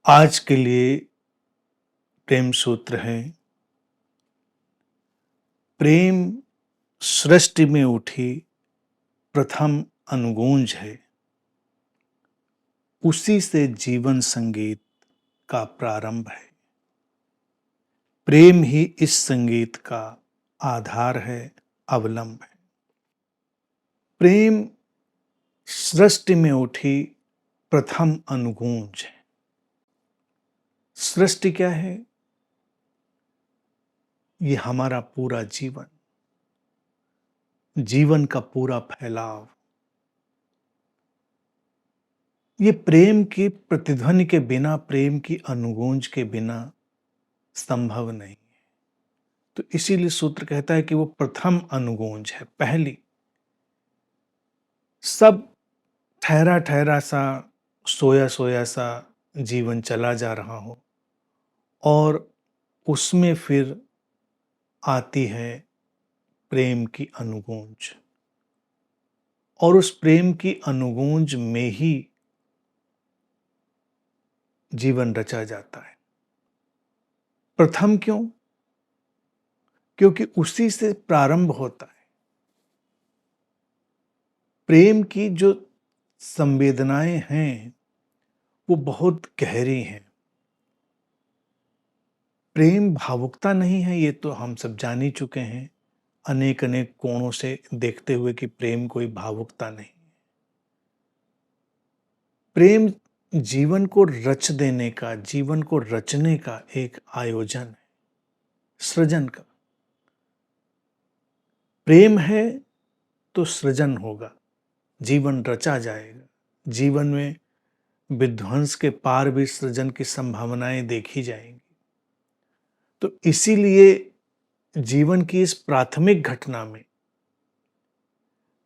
आज के लिए प्रेम सूत्र है। प्रेम सृष्टि में उठी प्रथम अनुगूंज है। उसी से जीवन संगीत का प्रारंभ है। प्रेम ही इस संगीत का आधार है, अवलंब है। प्रेम सृष्टि में उठी प्रथम अनुगूंज है। सृष्टि क्या है? ये हमारा पूरा जीवन, जीवन का पूरा फैलाव। ये प्रेम की प्रतिध्वनि के बिना, प्रेम की अनुगूंज के बिना संभव नहीं है। तो इसीलिए सूत्र कहता है कि वो प्रथम अनुगूंज है, पहली। सब ठहरा ठहरा सा, सोया सोया सा जीवन चला जा रहा हो और उसमें फिर आती है प्रेम की अनुगूंज, और उस प्रेम की अनुगूंज में ही जीवन रचा जाता है। प्रथम क्यों? क्योंकि उसी से प्रारंभ होता है। प्रेम की जो संवेदनाएं हैं वो बहुत गहरी हैं। प्रेम भावुकता नहीं है, ये तो हम सब जान ही चुके हैं अनेक अनेक कोणों से देखते हुए कि प्रेम कोई भावुकता नहीं। प्रेम जीवन को रच देने का, जीवन को रचने का एक आयोजन है, सृजन का। प्रेम है तो सृजन होगा, जीवन रचा जाएगा। जीवन में विध्वंस के पार भी सृजन की संभावनाएं देखी जाएंगी। तो इसीलिए जीवन की इस प्राथमिक घटना में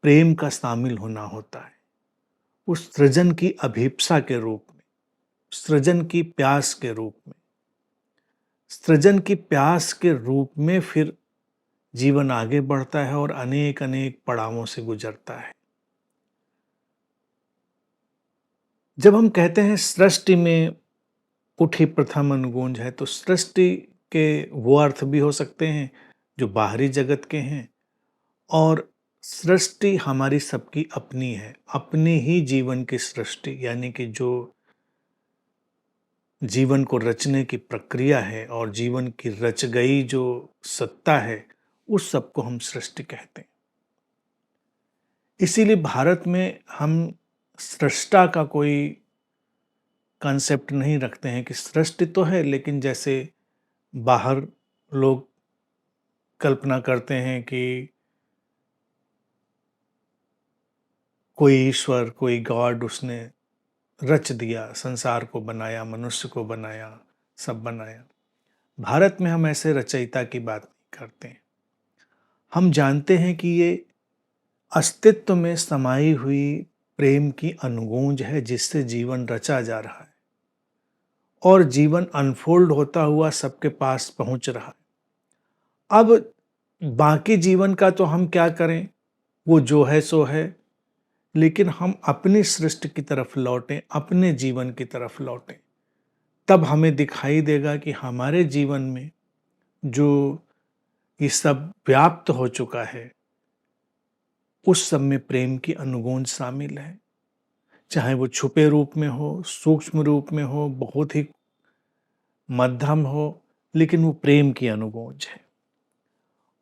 प्रेम का शामिल होना होता है। उस सृजन की अभिप्सा के रूप में, सृजन की प्यास के रूप में, सृजन की प्यास के रूप में फिर जीवन आगे बढ़ता है और अनेक अनेक पड़ावों से गुजरता है। जब हम कहते हैं सृष्टि में उठी प्रथम अनुगूंज है, तो सृष्टि के वो अर्थ भी हो सकते हैं जो बाहरी जगत के हैं, और सृष्टि हमारी सबकी अपनी है, अपने ही जीवन की सृष्टि, यानी कि जो जीवन को रचने की प्रक्रिया है और जीवन की रच गई जो सत्ता है, उस सब को हम सृष्टि कहते हैं। इसीलिए भारत में हम सृष्टा का कोई कॉन्सेप्ट नहीं रखते हैं कि सृष्टि तो है, लेकिन जैसे बाहर लोग कल्पना करते हैं कि कोई ईश्वर, कोई गॉड उसने रच दिया, संसार को बनाया, मनुष्य को बनाया, सब बनाया। भारत में हम ऐसे रचयिता की बात नहीं करते हैं। हम जानते हैं कि ये अस्तित्व में समाई हुई प्रेम की अनुगूंज है, जिससे जीवन रचा जा रहा है और जीवन अनफोल्ड होता हुआ सबके पास पहुंच रहा है। अब बाकी जीवन का तो हम क्या करें, वो जो है सो है, लेकिन हम अपनी सृष्टि की तरफ लौटें, अपने जीवन की तरफ लौटें, तब हमें दिखाई देगा कि हमारे जीवन में जो ये सब व्याप्त हो चुका है, उस सब में प्रेम की अनुगूंज शामिल है। चाहे वो छुपे रूप में हो, सूक्ष्म रूप में हो, बहुत ही मध्यम हो, लेकिन वो प्रेम की अनुगूंज है।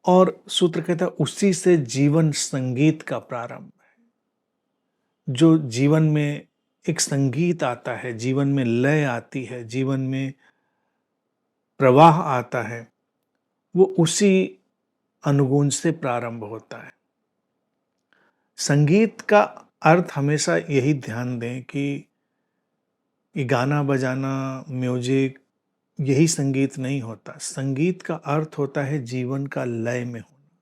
और सूत्र कहता है उसी से जीवन संगीत का प्रारंभ है। जो जीवन में एक संगीत आता है, जीवन में लय आती है, जीवन में प्रवाह आता है, वो उसी अनुगूंज से प्रारंभ होता है। संगीत का अर्थ हमेशा यही ध्यान दें कि ये गाना बजाना, म्यूजिक, यही संगीत नहीं होता। संगीत का अर्थ होता है जीवन का लय में होना।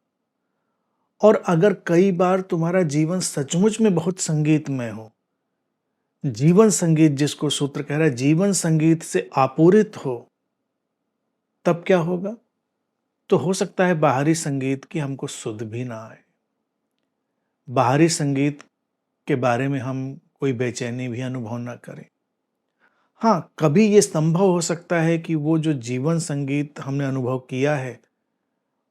और अगर कई बार तुम्हारा जीवन सचमुच में बहुत संगीतमय हो, जीवन संगीत जिसको सूत्र कह रहा है, जीवन संगीत से आपूरित हो, तब क्या होगा? तो हो सकता है बाहरी संगीत की हमको सुध भी ना आए, बाहरी संगीत के बारे में हम कोई बेचैनी भी अनुभव ना करें। हाँ, कभी ये संभव हो सकता है कि वो जो जीवन संगीत हमने अनुभव किया है,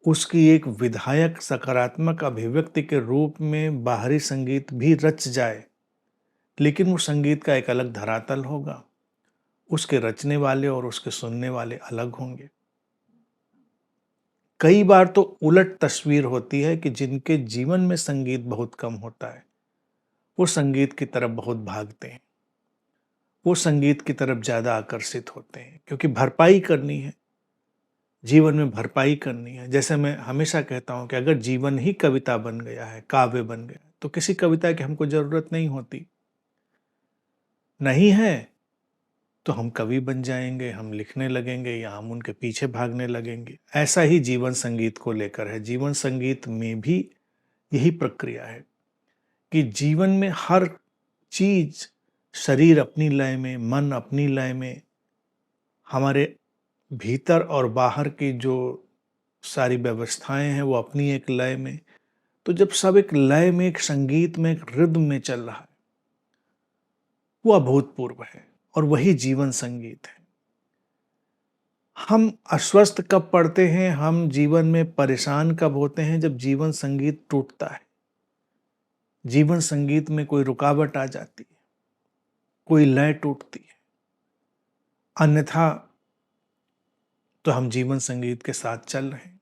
उसकी एक विधायक सकारात्मक अभिव्यक्ति के रूप में बाहरी संगीत भी रच जाए, लेकिन वो संगीत का एक अलग धरातल होगा। उसके रचने वाले और उसके सुनने वाले अलग होंगे। कई बार तो उलट तस्वीर होती है कि जिनके जीवन में संगीत बहुत कम होता है, वो संगीत की तरफ बहुत भागते हैं। वो संगीत की तरफ ज़्यादा आकर्षित होते हैं क्योंकि भरपाई करनी है, जीवन में भरपाई करनी है। जैसे मैं हमेशा कहता हूँ कि अगर जीवन ही कविता बन गया है, काव्य बन गया, तो किसी कविता की हमको ज़रूरत नहीं होती। नहीं है तो हम कवि बन जाएंगे, हम लिखने लगेंगे या हम उनके पीछे भागने लगेंगे। ऐसा ही जीवन संगीत को लेकर है। जीवन संगीत में भी यही प्रक्रिया है कि जीवन में हर चीज, शरीर अपनी लय में, मन अपनी लय में, हमारे भीतर और बाहर की जो सारी व्यवस्थाएं हैं वो अपनी एक लय में। तो जब सब एक लय में, एक संगीत में, एक रिद्म में चल रहा है, वो अभूतपूर्व है और वही जीवन संगीत है। हम अस्वस्थ कब पड़ते हैं, हम जीवन में परेशान कब होते हैं? जब जीवन संगीत टूटता है, जीवन संगीत में कोई रुकावट आ जाती है, कोई लय टूटती है। अन्यथा तो हम जीवन संगीत के साथ चल रहे हैं।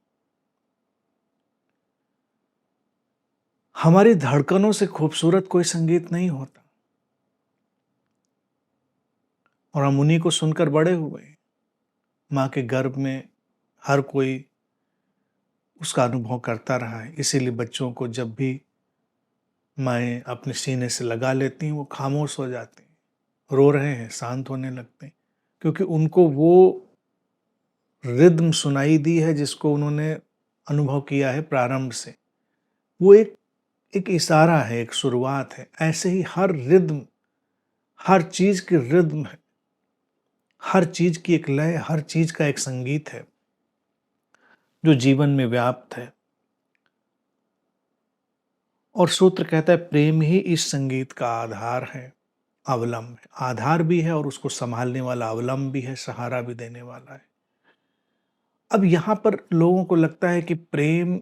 हमारी धड़कनों से खूबसूरत कोई संगीत नहीं होता और हम उन्हीं को सुनकर बड़े हुए हैं। माँ के गर्भ में हर कोई उसका अनुभव करता रहा है, इसीलिए बच्चों को जब भी माएँ अपने सीने से लगा लेती हैं, वो खामोश हो जाते हैं, रो रहे हैं, शांत होने लगते हैं, क्योंकि उनको वो रिद्म सुनाई दी है जिसको उन्होंने अनुभव किया है प्रारंभ से। वो एक इशारा है, एक शुरुआत है। ऐसे ही हर रिद्म, हर चीज की रिद्म है, हर चीज की एक लय, हर चीज का एक संगीत है जो जीवन में व्याप्त है। और सूत्र कहता है प्रेम ही इस संगीत का आधार है, अवलंब है। आधार भी है और उसको संभालने वाला अवलंब भी है, सहारा भी देने वाला है। अब यहाँ पर लोगों को लगता है कि प्रेम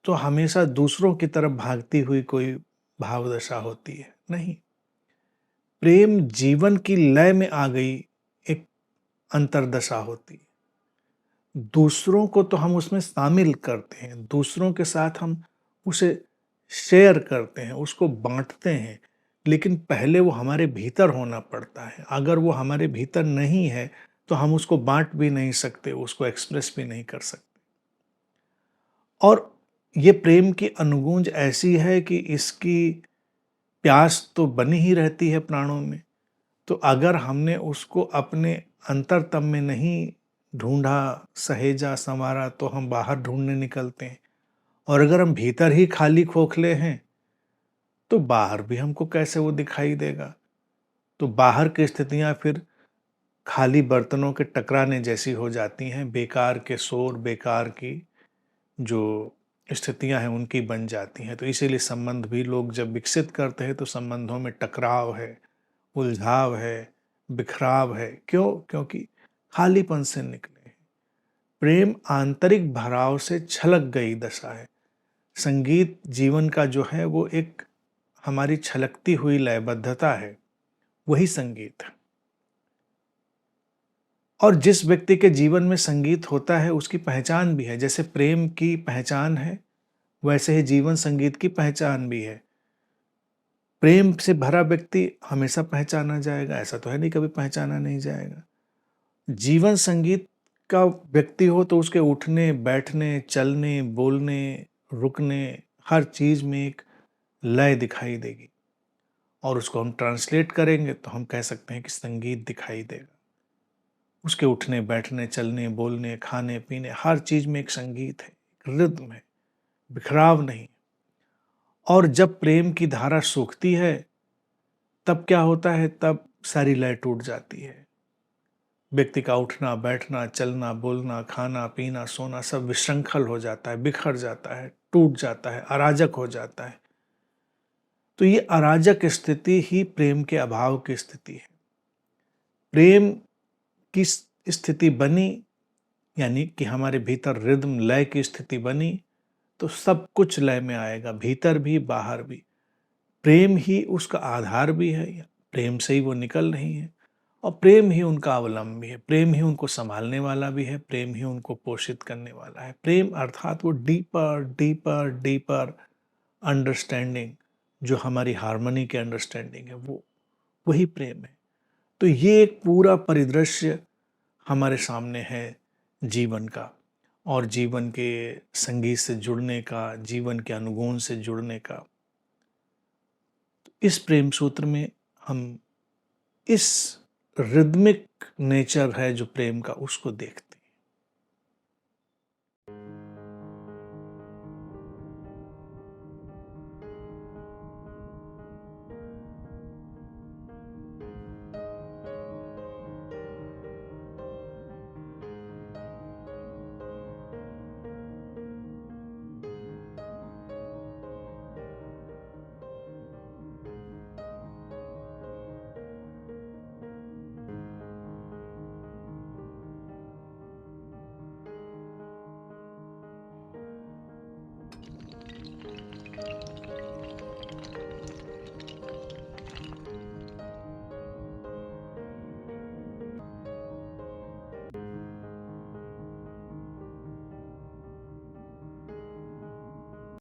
तो हमेशा दूसरों की तरफ भागती हुई कोई भाव दशा होती है। नहीं, प्रेम जीवन की लय में आ गई एक अंतरदशा होती है। दूसरों को तो हम उसमें शामिल करते हैं, दूसरों के साथ हम उसे शेयर करते हैं, उसको बांटते हैं, लेकिन पहले वो हमारे भीतर होना पड़ता है। अगर वो हमारे भीतर नहीं है तो हम उसको बांट भी नहीं सकते, उसको एक्सप्रेस भी नहीं कर सकते। और ये प्रेम की अनुगूंज ऐसी है कि इसकी प्यास तो बनी ही रहती है प्राणों में। तो अगर हमने उसको अपने अंतरतम में नहीं ढूंढा, सहेजा, संवारा, तो हम बाहर ढूंढने निकलते हैं। और अगर हम भीतर ही खाली खोखले हैं तो बाहर भी हमको कैसे वो दिखाई देगा? तो बाहर की स्थितियां फिर खाली बर्तनों के टकराने जैसी हो जाती हैं, बेकार के शोर, बेकार की जो स्थितियां हैं उनकी बन जाती हैं। तो इसीलिए संबंध भी लोग जब विकसित करते हैं तो संबंधों में टकराव है, उलझाव है, बिखराव है। क्यों? क्योंकि खालीपन से निकले हैं। प्रेम आंतरिक भराव से छलक गई दशा है। संगीत जीवन का जो है वो एक हमारी छलकती हुई लयबद्धता है, वही संगीत है। और जिस व्यक्ति के जीवन में संगीत होता है उसकी पहचान भी है। जैसे प्रेम की पहचान है, वैसे ही जीवन संगीत की पहचान भी है। प्रेम से भरा व्यक्ति हमेशा पहचाना जाएगा, ऐसा तो है नहीं कभी पहचाना नहीं जाएगा। जीवन संगीत का व्यक्ति हो तो उसके उठने, बैठने, चलने, बोलने, रुकने, हर चीज में एक लय दिखाई देगी। और उसको हम ट्रांसलेट करेंगे तो हम कह सकते हैं कि संगीत दिखाई देगा। उसके उठने, बैठने, चलने, बोलने, खाने, पीने, हर चीज में एक संगीत है, एक रिद्म है, बिखराव नहीं। और जब प्रेम की धारा सूखती है तब क्या होता है? तब सारी लय टूट जाती है। व्यक्ति का उठना, बैठना, चलना, बोलना, खाना, पीना, सोना सब विशृंखल हो जाता है, बिखर जाता है, टूट जाता है, अराजक हो जाता है। तो ये अराजक स्थिति ही प्रेम के अभाव की स्थिति है। प्रेम की स्थिति बनी, यानी कि हमारे भीतर रिदम लय की स्थिति बनी, तो सब कुछ लय में आएगा, भीतर भी बाहर भी। प्रेम ही उसका आधार भी है, प्रेम से ही वो निकल रही है, और प्रेम ही उनका अवलंब भी है, प्रेम ही उनको संभालने वाला भी है, प्रेम ही उनको पोषित करने वाला है। प्रेम अर्थात वो डीपर डीपर डीपर अंडरस्टैंडिंग, जो हमारी हार्मनी की अंडरस्टैंडिंग है, वो वही प्रेम है। तो ये एक पूरा परिदृश्य हमारे सामने है जीवन का, और जीवन के संगीत से जुड़ने का, जीवन के अनुगुण से जुड़ने का। इस प्रेम सूत्र में हम इस रिदमिक नेचर है जो प्रेम का, उसको देखते हैं।